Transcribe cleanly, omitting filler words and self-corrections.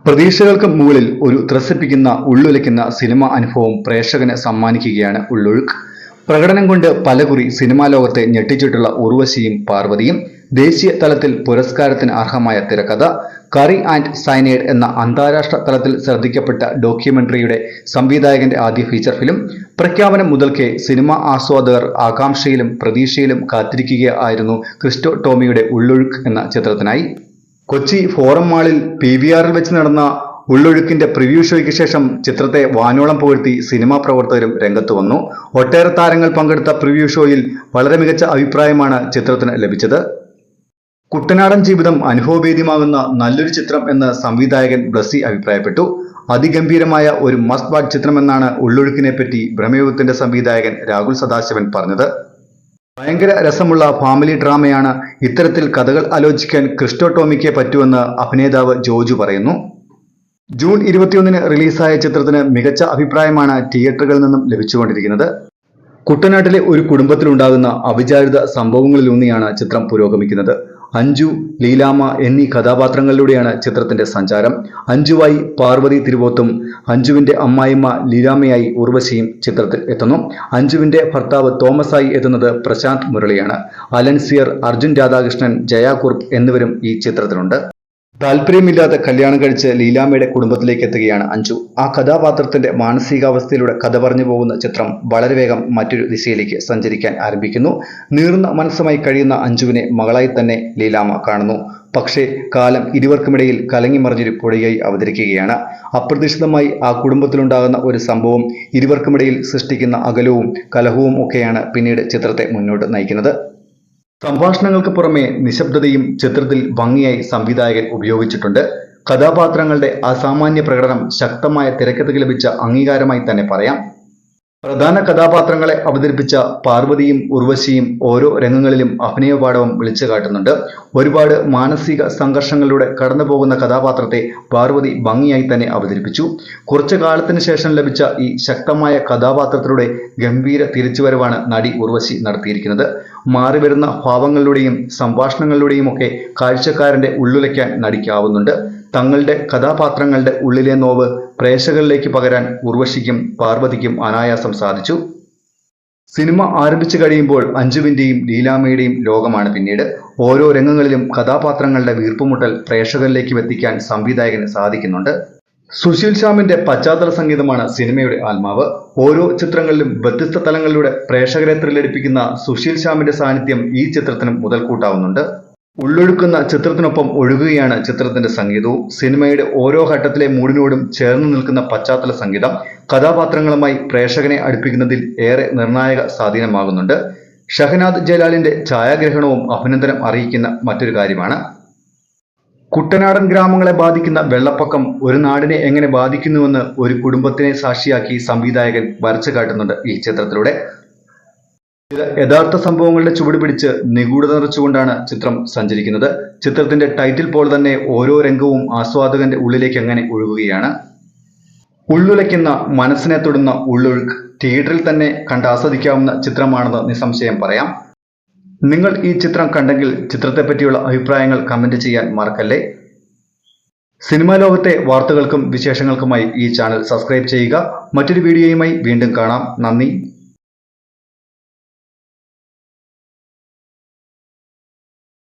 പ്രതീക്ഷകൾക്ക് മുകളിൽ ഒരു ത്രസിപ്പിക്കുന്ന ഉള്ളുലയ്ക്കുന്ന സിനിമ അനുഭവം പ്രേക്ഷകന് സമ്മാനിക്കുകയാണ് ഉള്ളൊഴുക്ക്. പ്രകടനം കൊണ്ട് പലകുറി സിനിമാ ലോകത്തെ ഞെട്ടിച്ചിട്ടുള്ള ഉർവശിയും പാർവതിയും, ദേശീയ തലത്തിൽ പുരസ്കാരത്തിന് അർഹമായ തിരക്കഥ, കറി ആൻഡ് സയനൈഡ് എന്ന അന്താരാഷ്ട്ര തലത്തിൽ ശ്രദ്ധിക്കപ്പെട്ട ഡോക്യുമെന്ററിയുടെ സംവിധായകന്റെ ആദ്യ ഫീച്ചർ ഫിലിം, പ്രഖ്യാപനം മുതൽക്കേ സിനിമാ ആസ്വാദകർ ആകാംക്ഷയിലും പ്രതീക്ഷയിലും കാത്തിരിക്കുകയായിരുന്നു ക്രിസ്റ്റോ ടോമിയുടെ ഉള്ളൊഴുക്ക് എന്ന ചിത്രത്തിനായി. കൊച്ചി ഫോറം മാളിൽ PVRൽ വെച്ച് നടന്ന ഉള്ളൊഴുക്കിന്റെ പ്രിവ്യൂ ഷോയ്ക്ക് ശേഷം ചിത്രത്തെ വാനോളം പുകഴ്ത്തി സിനിമാ പ്രവർത്തകരും രംഗത്ത് വന്നു. ഒട്ടേറെ താരങ്ങൾ പങ്കെടുത്ത പ്രിവ്യൂ ഷോയിൽ വളരെ മികച്ച അഭിപ്രായമാണ് ചിത്രത്തിന് ലഭിച്ചത്. കുട്ടനാടൻ ജീവിതം അനുഭവവേദ്യമാകുന്ന നല്ലൊരു ചിത്രം എന്ന് സംവിധായകൻ ബ്ലസ്സി അഭിപ്രായപ്പെട്ടു. അതിഗംഭീരമായ ഒരു മസ്റ്റ് വാച്ച് ചിത്രമെന്നാണ് ഉള്ളൊഴുക്കിനെ പറ്റി ഭ്രമയുഗത്തിന്റെ സംവിധായകൻ രാഹുൽ സദാശിവൻ പറഞ്ഞത്. ഭയങ്കര രസമുള്ള ഫാമിലി ഡ്രാമയാണ്. ഇത്തരത്തിൽ കഥകൾ ആലോചിക്കാൻ ക്രിസ്റ്റോ ടോമിക്ക് പറ്റുമെന്ന് അഭിനേതാവ് ജോജു പറയുന്നു. ജൂൺ 21 റിലീസായ ചിത്രത്തിന് മികച്ച അഭിപ്രായമാണ് തിയേറ്ററുകളിൽ നിന്നും ലഭിച്ചുകൊണ്ടിരിക്കുന്നത്. കുട്ടനാട്ടിലെ ഒരു കുടുംബത്തിലുണ്ടാകുന്ന അവിചാരിത സംഭവങ്ങളിലൂന്നിയാണ് ചിത്രം പുരോഗമിക്കുന്നത്. അഞ്ജു, ലീലാമ്മ എന്നീ കഥാപാത്രങ്ങളിലൂടെയാണ് ചിത്രത്തിന്റെ സഞ്ചാരം. അഞ്ജുവായി പാർവതി തിരുവോത്തും അഞ്ജുവിന്റെ അമ്മായിമ്മ ലീലാമ്മയായി ഉർവശിയും ചിത്രത്തിൽ എത്തുന്നു. അഞ്ജുവിന്റെ ഭർത്താവ് തോമസായി എത്തുന്നത് പ്രശാന്ത് മുരളിയാണ്. അലൻസിയർ, അർജുൻ രാധാകൃഷ്ണൻ, ജയ കുറുപ്പ് എന്നിവരും ഈ ചിത്രത്തിലുണ്ട്. താല്പര്യമില്ലാതെ കല്യാണം കഴിച്ച് ലീലാമ്മയുടെ കുടുംബത്തിലേക്ക് എത്തുകയാണ് അഞ്ജു. ആ കഥാപാത്രത്തിന്റെ മാനസികാവസ്ഥയിലൂടെ കഥ പറഞ്ഞു പോകുന്ന ചിത്രം വളരെ വേഗം മറ്റൊരു ദിശയിലേക്ക് സഞ്ചരിക്കാൻ ആരംഭിക്കുന്നു. നീറുന്ന മനസ്സുമായി കഴിയുന്ന അഞ്ജുവിനെ മകളായി തന്നെ ലീലാമ്മ കാണുന്നു. പക്ഷേ കാലം ഇരുവർക്കുമിടയിൽ കലങ്ങിമറിഞ്ഞൊരു പുഴയായി അവതരിക്കുകയാണ്. അപ്രതീക്ഷിതമായി ആ കുടുംബത്തിലുണ്ടാകുന്ന ഒരു സംഭവം ഇരുവർക്കുമിടയിൽ സൃഷ്ടിക്കുന്ന അകലവും കലഹവും ഒക്കെയാണ് പിന്നീട് ചിത്രത്തെ മുന്നോട്ട് നയിക്കുന്നത്. സംഭാഷണങ്ങൾക്ക് പുറമെ നിശബ്ദതയും ചിത്രത്തിൽ ഭംഗിയായി സംവിധായകൻ ഉപയോഗിച്ചിട്ടുണ്ട്. കഥാപാത്രങ്ങളുടെ അസാമാന്യ പ്രകടനം ശക്തമായ തിരക്കഥയ്ക്ക് ലഭിച്ച അംഗീകാരമായി തന്നെ പറയാം. പ്രധാന കഥാപാത്രങ്ങളെ അവതരിപ്പിച്ച പാർവതിയും ഉർവശിയും ഓരോ രംഗങ്ങളിലും അഭിനയപാടവം വിളിച്ചു കാട്ടുന്നുണ്ട്. ഒരുപാട് മാനസിക സംഘർഷങ്ങളിലൂടെ കടന്നു പോകുന്ന കഥാപാത്രത്തെ പാർവതി ഭംഗിയായി തന്നെ അവതരിപ്പിച്ചു. കുറച്ചു കാലത്തിന് ശേഷം ലഭിച്ച ഈ ശക്തമായ കഥാപാത്രത്തിലൂടെ ഗംഭീര തിരിച്ചുവരവാണ് നടി ഉർവശി നടത്തിയിരിക്കുന്നത്. മാറിവരുന്ന ഭാവങ്ങളിലൂടെയും സംഭാഷണങ്ങളിലൂടെയും ഒക്കെ കാഴ്ചക്കാരന്റെ ഉള്ളുലയ്ക്കാൻ നടിക്കാവുന്നുണ്ട്. തങ്ങളുടെ കഥാപാത്രങ്ങളുടെ ഉള്ളിലെ നോവ് പ്രേക്ഷകരിലേക്ക് പകരാൻ ഉർവശിക്കും പാർവതിക്കും അനായാസം സാധിച്ചു. സിനിമ ആരംഭിച്ചു കഴിയുമ്പോൾ അഞ്ജുവിന്റെയും ലീലാമ്മയുടെയും ലോകമാണ് പിന്നീട്. ഓരോ രംഗങ്ങളിലും കഥാപാത്രങ്ങളുടെ വീർപ്പുമുട്ടൽ പ്രേക്ഷകരിലേക്ക് എത്തിക്കാൻ സംവിധായകന് സാധിക്കുന്നുണ്ട്. സുശീൽ ശ്യാമിന്റെ പശ്ചാത്തല സംഗീതമാണ് സിനിമയുടെ ആത്മാവ്. ഓരോ ചിത്രങ്ങളിലും വ്യത്യസ്ത തലങ്ങളിലൂടെ പ്രേക്ഷകരെ ത്രില്ലടിപ്പിക്കുന്ന സുശീൽ ശ്യാമിന്റെ സാന്നിധ്യം ഈ ചിത്രത്തിനും മുതൽക്കൂട്ടാവുന്നുണ്ട്. ഉള്ളൊഴുക്കുന്ന ചിത്രത്തിനൊപ്പം ഒഴുകുകയാണ് ചിത്രത്തിന്റെ സംഗീതവും. സിനിമയുടെ ഓരോ ഘട്ടത്തിലെ മൂഡിനോടും ചേർന്ന് നിൽക്കുന്ന പശ്ചാത്തല സംഗീതം കഥാപാത്രങ്ങളുമായി പ്രേക്ഷകനെ അടുപ്പിക്കുന്നതിൽ ഏറെ നിർണായക സ്വാധീനമാകുന്നുണ്ട്. ഷഹനാദ് ജലാലിന്റെ ഛായാഗ്രഹണവും അഭിനന്ദനം അറിയിക്കുന്ന മറ്റൊരു കാര്യമാണ്. കുട്ടനാടൻ ഗ്രാമങ്ങളെ ബാധിക്കുന്ന വെള്ളപ്പൊക്കം ഒരു നാടിനെ എങ്ങനെ ബാധിക്കുന്നുവെന്ന് ഒരു കുടുംബത്തിനെ സാക്ഷിയാക്കി സംവിധായകൻ വരച്ചു കാട്ടുന്നുണ്ട് ഈ ചിത്രത്തിലൂടെ. ചില യഥാർത്ഥ സംഭവങ്ങളുടെ ചുവട് പിടിച്ച് നിഗൂഢത നിറച്ചുകൊണ്ടാണ് ചിത്രം സഞ്ചരിക്കുന്നത്. ചിത്രത്തിന്റെ ടൈറ്റിൽ പോലെ തന്നെ ഓരോ രംഗവും ആസ്വാദകന്റെ ഉള്ളിലേക്ക് അങ്ങനെ ഒഴുകുകയാണ്. ഉള്ളുലയ്ക്കുന്ന മനസ്സിനെ തൊടുന്ന ഉള്ളൊഴുക്ക് തിയേറ്ററിൽ തന്നെ കണ്ടാസ്വദിക്കാവുന്ന ചിത്രമാണെന്ന് നിസ്സംശയം പറയാം. നിങ്ങൾ ഈ ചിത്രം കണ്ടെങ്കിൽ ചിത്രത്തെപ്പറ്റിയുള്ള അഭിപ്രായങ്ങൾ കമന്റ് ചെയ്യാൻ മറക്കല്ലേ. സിനിമാ ലോകത്തെ വാർത്തകൾക്കും വിശേഷങ്ങൾക്കുമായി ഈ ചാനൽ സബ്സ്ക്രൈബ് ചെയ്യുക. മറ്റൊരു വീഡിയോയുമായി വീണ്ടും കാണാം. നന്ദി.